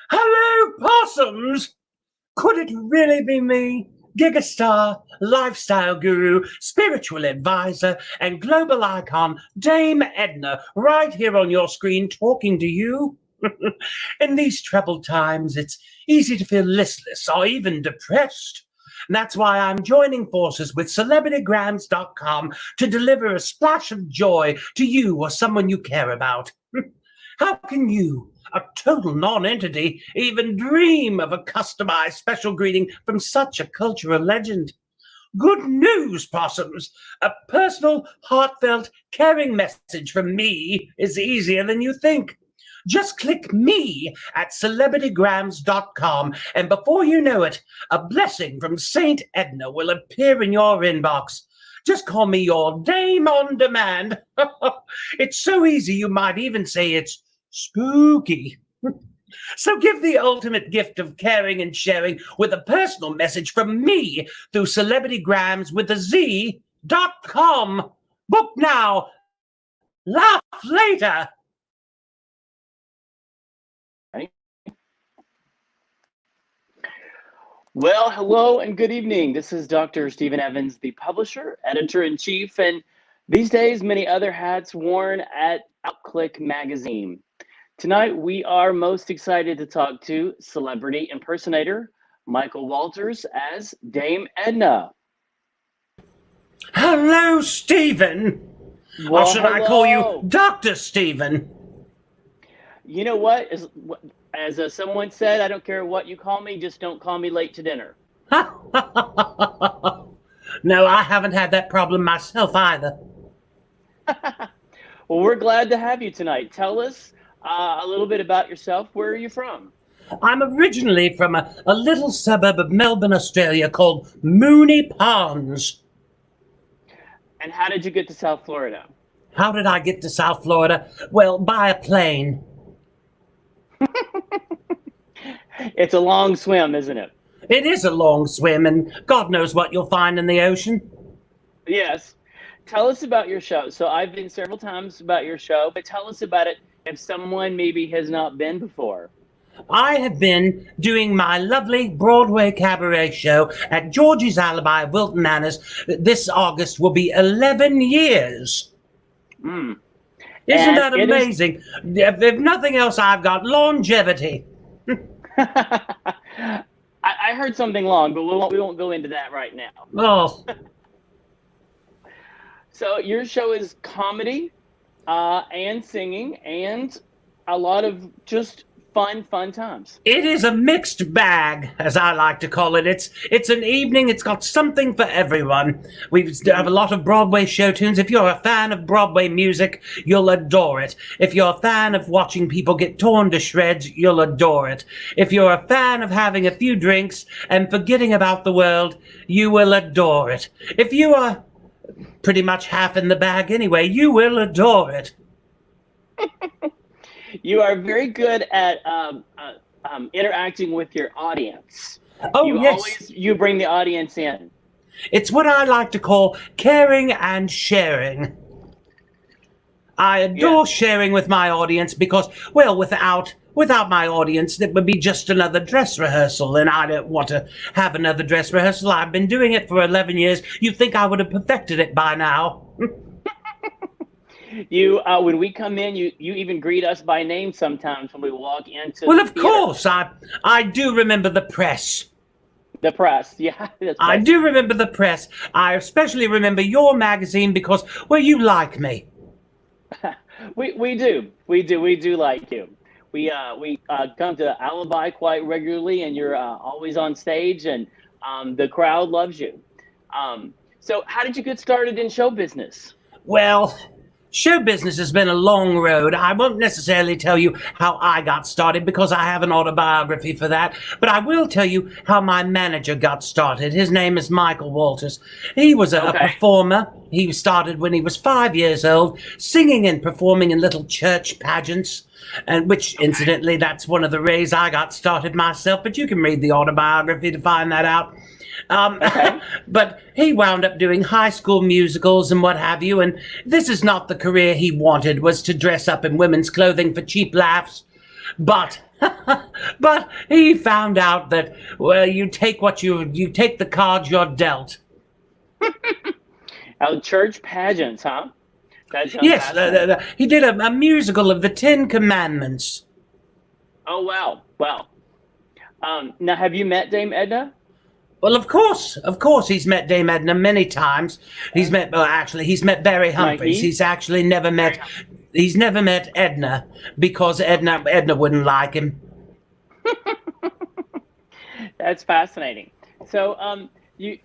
Hello, possums! Could it really be me? Gigastar, lifestyle guru, spiritual advisor, and global icon Dame Edna, right here on your screen talking to you? In these troubled times, it's easy to feel listless or even depressed. And that's why I'm joining forces with CelebrityGrams.com to deliver a splash of joy to you or someone you care about. How can you, a total non-entity, even dream of a customized special greeting from such a cultural legend? Good news, possums! A personal, heartfelt, caring message from me is easier than you think. Just click me at celebritygrams.com, and before you know it, a blessing from Saint Edna will appear in your inbox. Just call me your Dame on Demand. It's so easy you might even say it's spooky. So give the ultimate gift of caring and sharing with a personal message from me through CelebrityGrams with a Z.com. Book now. Laugh later. Well, hello and good evening. This is Dr. Stephen Evans, the publisher, editor-in-chief, and these days many other hats worn at Outclick magazine. Tonight, we are most excited to talk to celebrity impersonator Michael Walters as Dame Edna. Hello, Stephen. Well, or should I call you Dr. Stephen? You know what? As someone said, I don't care what you call me, just don't call me late to dinner. No, I haven't had that problem myself either. Well, we're glad to have you tonight. Tell us a little bit about yourself. Where are you from? I'm originally from a little suburb of Melbourne, Australia called Moonee Ponds. And how did you get to South Florida? How did I get to South Florida? Well, by a plane. It's a long swim, isn't it? It is a long swim, and God knows what you'll find in the ocean. Yes. Tell us about your show. So I've been several times about your show, but tell us about it if someone maybe has not been before. I have been doing my lovely Broadway cabaret show at Georgie's Alibi, Wilton Manors. This August will be 11 years. Isn't that amazing? If nothing else, I've got longevity. I heard something long, but we won't go into that right now. Oh. So your show is comedy and singing and a lot of just fun times. It is a mixed bag, as I like to call it. It's an evening. It's got something for everyone. We have a lot of Broadway show tunes. If you're a fan of Broadway music, you'll adore it. If you're a fan of watching people get torn to shreds, you'll adore it. If you're a fan of having a few drinks and forgetting about the world, you will adore it. If you are pretty much half in the bag anyway, you will adore it. You are very good at interacting with your audience. Oh, yes. You bring the audience in. It's what I like to call caring and sharing. I adore sharing with my audience because, well, without my audience, it would be just another dress rehearsal, and I don't want to have another dress rehearsal. I've been doing it for 11 years. You'd think I would have perfected it by now. You, when we come in, you even greet us by name sometimes when we walk into. Well, of course, I do remember the press. The press, yeah. I do remember the press. I especially remember your magazine because, well, you like me. We do like you. We come to Alibi quite regularly, and you're always on stage, and the crowd loves you. So, how did you get started in show business? Well, show business has been a long road. I won't necessarily tell you how I got started because I have an autobiography for that, but I will tell you how my manager got started. His name is Michael Walters. He was a performer. He started when he was 5 years old, singing and performing in little church pageants, and which, incidentally, that's one of the ways I got started myself, but you can read the autobiography to find that out. But he wound up doing high school musicals and what have you, and this is not the career he wanted, was to dress up in women's clothing for cheap laughs. but but he found out that, well, you take the cards you're dealt. Oh, church pageants, huh? That sounds Yes, fascinating. he did a musical of the Ten Commandments. Oh, wow. Wow. Now, have you met Dame Edna? Well, of course, he's met Dame Edna many times. He's met, well, actually, he's met Barry Humphries. Heath? He's never met Edna because Edna wouldn't like him. That's fascinating. So, you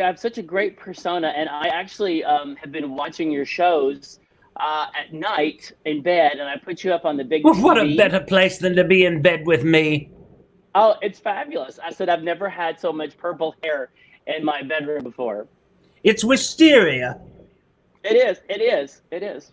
have such a great persona, and I actually have been watching your shows at night in bed, and I put you up on the big Well, TV. what a better place than to be in bed with me. Oh, it's fabulous. I said I've never had so much purple hair in my bedroom before. It's wisteria. It is. It is. It is.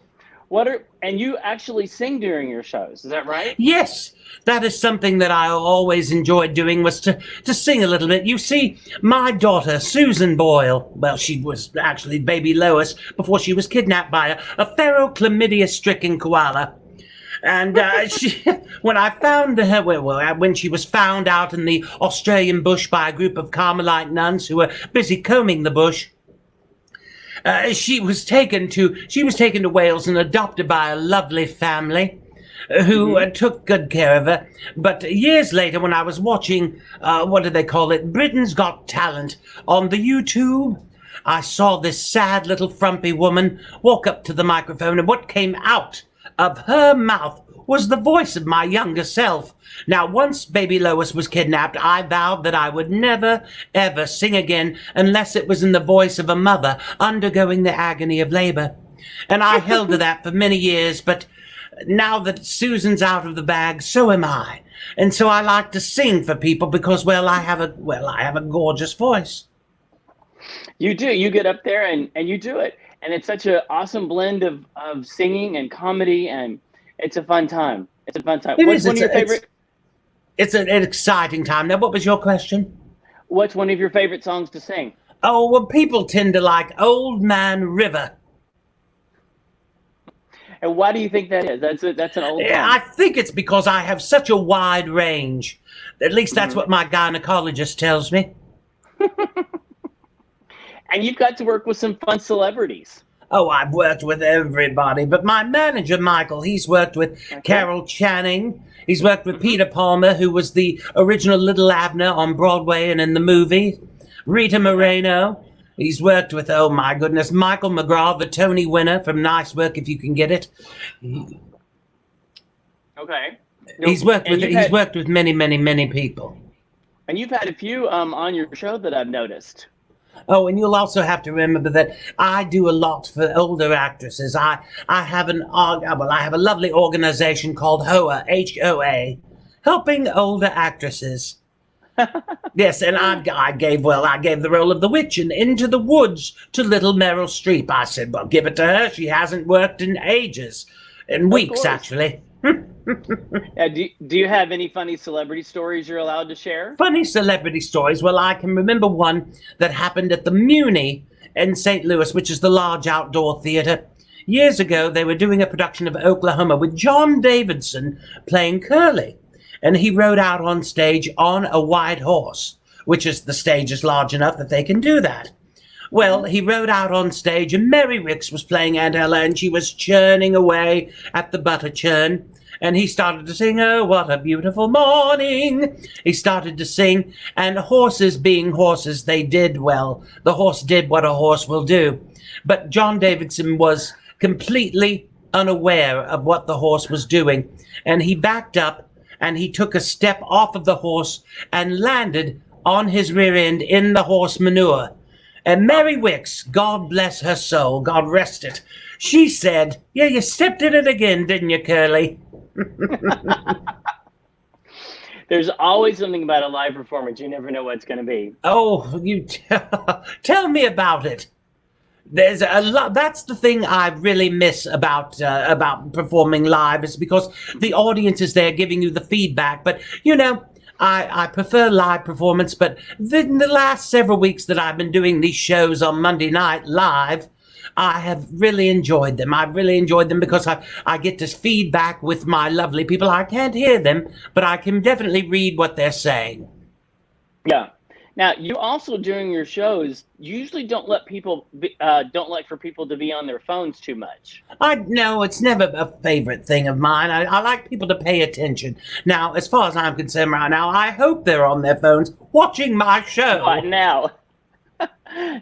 And you actually sing during your shows, is that right? Yes, that is something that I always enjoyed doing, was to sing a little bit. You see, my daughter, Susan Boyle, well, she was actually baby Lois before she was kidnapped by a chlamydia-stricken koala. And when I found her, when she was found out in the Australian bush by a group of Carmelite nuns who were busy combing the bush, she was taken to Wales and adopted by a lovely family who took good care of her. But years later, when I was watching, what do they call it, Britain's Got Talent on the YouTube, I saw this sad little frumpy woman walk up to the microphone, and what came out of her mouth was the voice of my younger self. Now, once baby Lois was kidnapped, I vowed that I would never, ever sing again unless it was in the voice of a mother undergoing the agony of labor. And I held to that for many years, but now that Susan's out of the bag, so am I. And so I like to sing for people because, I have a gorgeous voice. You do. You get up there and you do it. And it's such an awesome blend of singing and comedy, and it's a fun time. It's a fun time. What's one of your favorite? It's an exciting time. Now, what was your question? What's one of your favorite songs to sing? Oh, well, people tend to like Old Man River. And why do you think that is? That's an old song. I think it's because I have such a wide range. At least that's what my gynecologist tells me. And you've got to work with some fun celebrities. Oh, I've worked with everybody, but my manager, Michael, he's worked with Carol Channing. He's worked with Peter Palmer, who was the original Little Abner on Broadway and in the movie. Rita Moreno. He's worked with, oh my goodness, Michael McGraw, the Tony winner from Nice Work If You Can Get It. Okay. He's worked with many, many, many people. And you've had a few on your show that I've noticed. Oh, and you'll also have to remember that I do a lot for older actresses. I have a lovely organization called HOA, H-O-A, helping older actresses. Yes, and I gave the role of the witch in Into the Woods to little Meryl Streep. I said, well, give it to her. She hasn't worked in ages, in weeks, actually. Do you have any funny celebrity stories you're allowed to share? Funny celebrity stories? Well, I can remember one that happened at the Muni in St. Louis, which is the large outdoor theater. Years ago, they were doing a production of Oklahoma with John Davidson playing Curly. And he rode out on stage on a white horse, which is the stage is large enough that they can do that. Well, he rode out on stage, and Mary Ricks was playing Aunt Ella, and she was churning away at the butter churn. And he started to sing, oh, what a beautiful morning. He started to sing, and horses being horses, they did well. The horse did what a horse will do. But John Davidson was completely unaware of what the horse was doing. And he backed up, and he took a step off of the horse and landed on his rear end in the horse manure. And Mary Wicks, God bless her soul, God rest it, she said, yeah, you stepped in it again, didn't you, Curly? There's always something about a live performance. You never know what it's going to be. Oh, you tell me about it. There's a lot. That's the thing I really miss about performing live, is because the audience is there giving you the feedback. But you know, I prefer live performance. But in the last several weeks that I've been doing these shows on Monday night live, I have really enjoyed them. I've really enjoyed them because I get to feedback with my lovely people. I can't hear them, but I can definitely read what they're saying. Yeah. Now, you also during your shows usually don't let people don't like for people to be on their phones too much. I know it's never a favorite thing of mine. I like people to pay attention. Now, as far as I'm concerned right now, I hope they're on their phones watching my show. What now?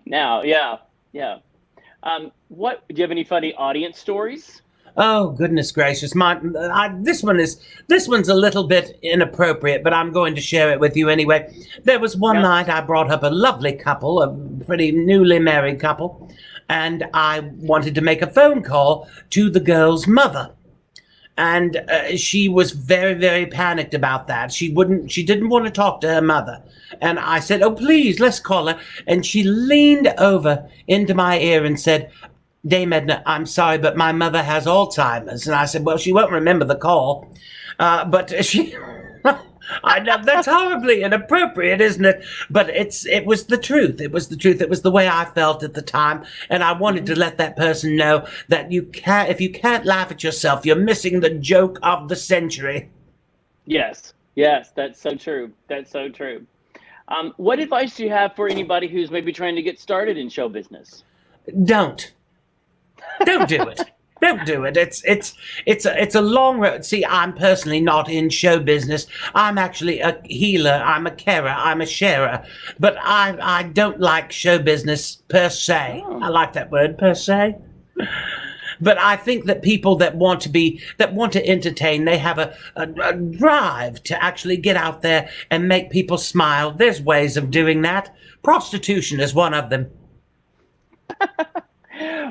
Now, yeah, yeah. What do you have any funny audience stories? Oh goodness gracious! This one's a little bit inappropriate, but I'm going to share it with you anyway. There was one Yeah. night I brought up a lovely couple, a pretty newly married couple, and I wanted to make a phone call to the girl's mother. And she was very, very panicked about that. She didn't want to talk to her mother. And I said, "Oh, please, let's call her." And she leaned over into my ear and said, "Dame Edna, I'm sorry, but my mother has Alzheimer's." And I said, "Well, she won't remember the call." But she, I know that's horribly inappropriate, isn't it? But it was the truth. It was the truth. It was the way I felt at the time. And I wanted to let that person know that if you can't laugh at yourself, you're missing the joke of the century. Yes, yes, that's so true. That's so true. What advice do you have for anybody who's maybe trying to get started in show business? Don't do it. Don't do it. It's a long road. See, I'm personally not in show business. I'm actually a healer. I'm a carer. I'm a sharer. But I don't like show business per se. Oh. I like that word, per se. But I think that people that want to entertain, they have a drive to actually get out there and make people smile. There's ways of doing that. Prostitution is one of them.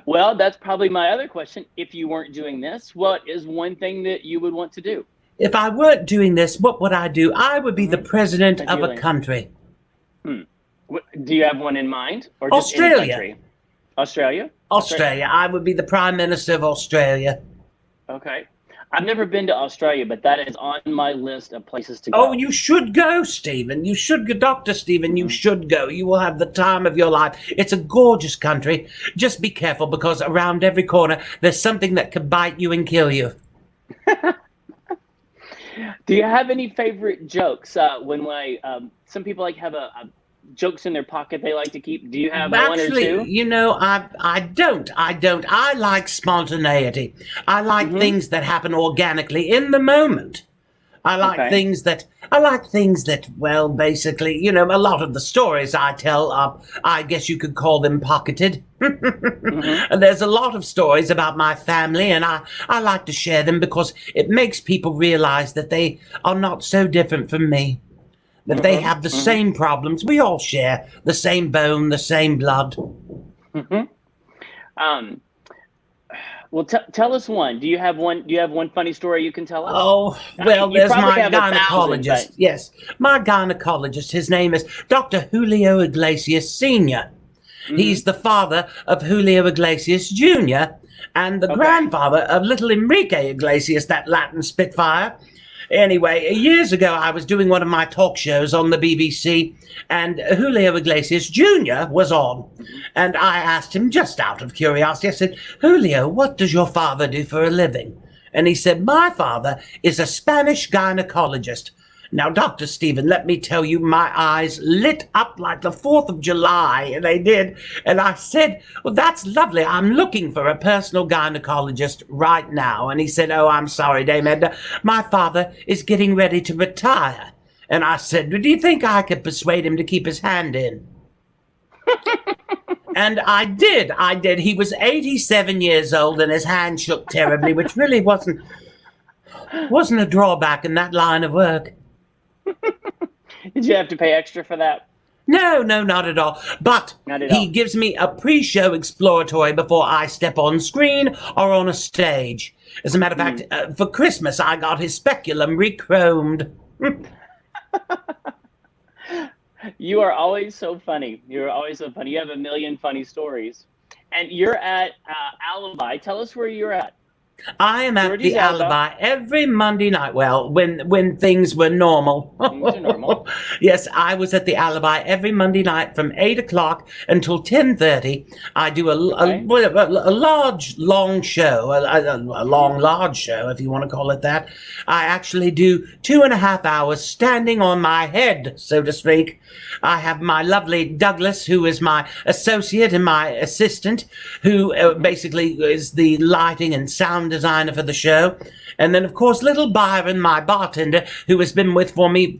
Well, that's probably my other question. If you weren't doing this, what is one thing that you would want to do? If I weren't doing this, what would I do? I would be the president of a Ideally. country. Do you have one in mind, or just any Australia. country? Australia. Australia. I would be the Prime Minister of Australia. Okay. I've never been to Australia, but that is on my list of places to go. Oh, you should go, Stephen. You should go, Dr. Stephen. You should go. You will have the time of your life. It's a gorgeous country. Just be careful because around every corner there's something that could bite you and kill you. Do you have any favorite jokes? Some people have jokes in their pocket they like to keep. Do you have one or two? You know, I don't. I like spontaneity. I like things that happen organically in the moment. I like things that, well, basically, you know, a lot of the stories I tell, I guess you could call them pocketed. And there's a lot of stories about my family, and I like to share them because it makes people realize that they are not so different from me. That they have the same problems. We all share the same bone, the same blood. Well, tell us one. Do you have one? Do you have one funny story you can tell us? Oh, well, You there's probably my have 1,000, gynecologist. but- Yes, my gynecologist. His name is Dr. Julio Iglesias Sr. He's the father of Julio Iglesias Jr. and the grandfather of little Enrique Iglesias, that Latin Spitfire. Anyway, years ago, I was doing one of my talk shows on the BBC, and Julio Iglesias Jr. was on. And I asked him, just out of curiosity, I said, "Julio, what does your father do for a living?" And he said, "My father is a Spanish gynecologist." Now, Dr. Stephen, let me tell you, my eyes lit up like the 4th of July, and they did. And I said, "Well, that's lovely. I'm looking for a personal gynecologist right now." And he said, "Oh, I'm sorry, Dame Edna. My father is getting ready to retire." And I said, "Do you think I could persuade him to keep his hand in?" And I did. He was 87 years old, and his hand shook terribly, which really wasn't a drawback in that line of work. Did you have to pay extra for that? No, not at all. But he gives me a pre-show exploratory before I step on screen or on a stage. As a matter of fact, for Christmas, I got his speculum re-chromed. You are always so funny. You're always so funny. You have a million funny stories. And you're at Alibi. Tell us where you're at. I am at Georgie's the Alibi every Monday night. Well, when things were normal. Things are normal. Yes, I was at the Alibi every Monday night from 8 o'clock until 10:30. I do Okay. a large, long show, a long, large show, if you want to call it that. I actually do 2.5 hours standing on my head, so to speak. I have my lovely Douglas, who is my associate and my assistant, who basically is the lighting and sound designer for the show. And then, of course, little Byron, my bartender, who has been with me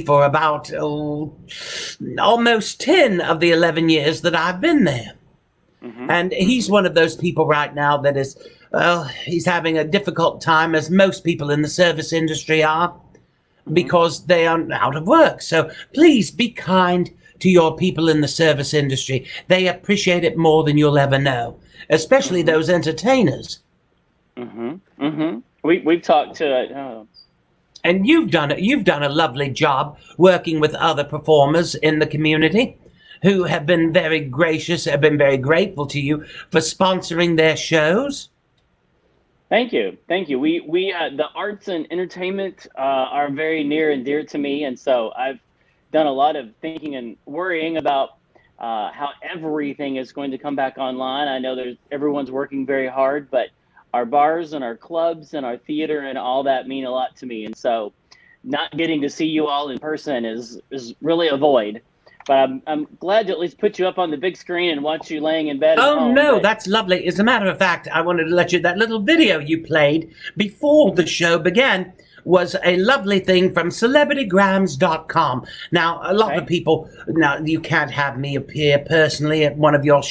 for about almost 10 of the 11 years that I've been there. And he's one of those people right now that is, well, he's having a difficult time, as most people in the service industry are, because they are out of work. So please be kind to your people in the service industry. They appreciate it more than you'll ever know, especially those entertainers. We've talked to And you've done it. You've done a lovely job working with other performers in the community who have been very gracious, have been very grateful to you for sponsoring their shows. Thank you. We the arts and entertainment are very near and dear to me, and so I've done a lot of thinking and worrying about how everything is going to come back online. I know everyone's working very hard, but our bars and our clubs and our theater and all that mean a lot to me, and so not getting to see you all in person is really a void. But I'm glad to at least put you up on the big screen and watch you laying in bed. Oh, no, that's lovely. As a matter of fact, I wanted to let you, that little video you played before the show began was a lovely thing from celebritygrams.com. Now, a lot of people, now you can't have me appear personally at one of your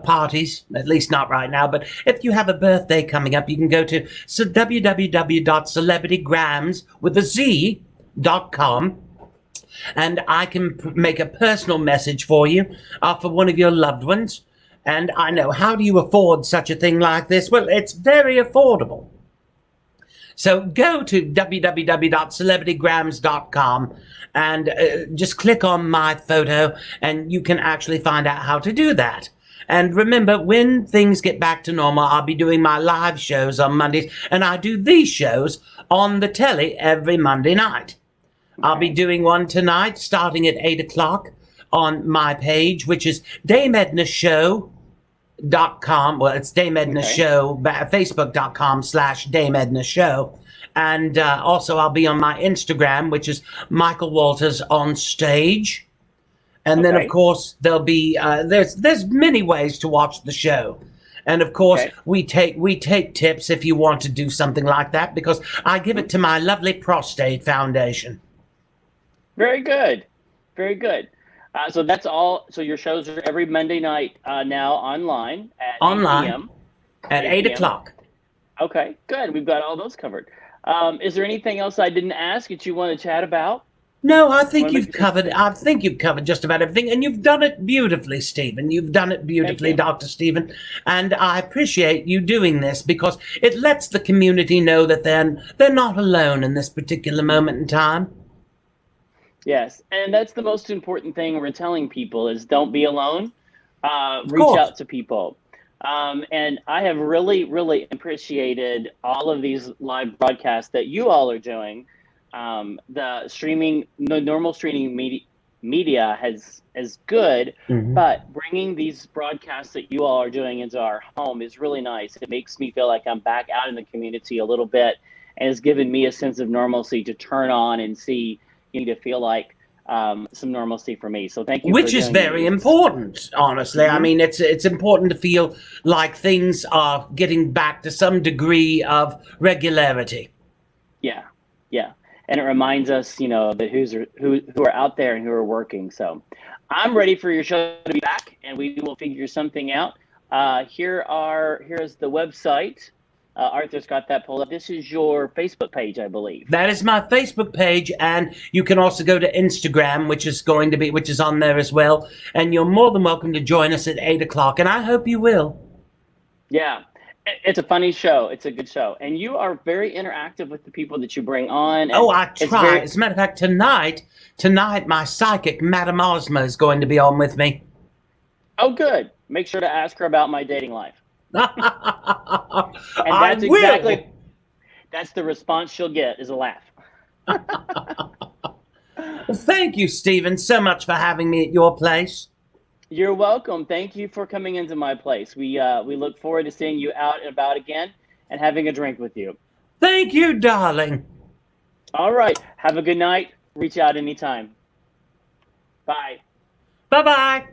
parties, at least not right now, but if you have a birthday coming up, you can go to www.celebritygrams.com. And I can make a personal message for you for one of your loved ones. And I know, how do you afford such a thing like this? Well, it's very affordable. So go to www.celebritygrams.com and just click on my photo, and you can actually find out how to do that. And remember, when things get back to normal, I'll be doing my live shows on Mondays, and I do these shows on the telly every Monday night. I'll be doing one tonight starting at 8 o'clock on my page, which is DameEdnaShow.com. Well, it's Dame Edna Show, Facebook.com/Dame Edna Show. And also I'll be on my Instagram, which is Michael Walters on Stage. And then, of course, there'll be, there's many ways to watch the show. And of course, we take tips if you want to do something like that, because I give it to my lovely prostate foundation. Very good. Very good. So that's all. So your shows are every Monday night now online at 8 p.m. At 8 o'clock. Okay, good. We've got all those covered. Is there anything else I didn't ask that you want to chat about? No, I think you've covered just about everything, and you've done it beautifully, Stephen. You've done it beautifully, Dr. Stephen, and I appreciate you doing this because it lets the community know that they're not alone in this particular moment in time. Yes, and that's the most important thing we're telling people is don't be alone. Reach out to people. And I have really, really appreciated all of these live broadcasts that you all are doing. The normal streaming media is good, but bringing these broadcasts that you all are doing into our home is really nice. It makes me feel like I'm back out in the community a little bit, and has given me a sense of normalcy to turn on and see, to feel like some normalcy for me. So thank you. Which is very important, honestly. I mean, it's important to feel like things are getting back to some degree of regularity. Yeah. And it reminds us, that who are out there and who are working. So I'm ready for your show to be back, and we will figure something out. Here's the website. Arthur's got that pulled up. This is your Facebook page, I believe. That is my Facebook page, and you can also go to Instagram, which is on there as well. And you're more than welcome to join us at 8 o'clock, and I hope you will. Yeah, it's a funny show. It's a good show, and you are very interactive with the people that you bring on. Oh, I try. As a matter of fact, tonight, my psychic, Madame Ozma, is going to be on with me. Oh, good. Make sure to ask her about my dating life. And I will. That's the response she'll get, is a laugh. Well, thank you, Stephen, so much for having me at your place. You're welcome. Thank you for coming into my place. We look forward to seeing you out and about again and having a drink with you. Thank you, darling. All right. Have a good night. Reach out anytime. Bye. Bye-bye.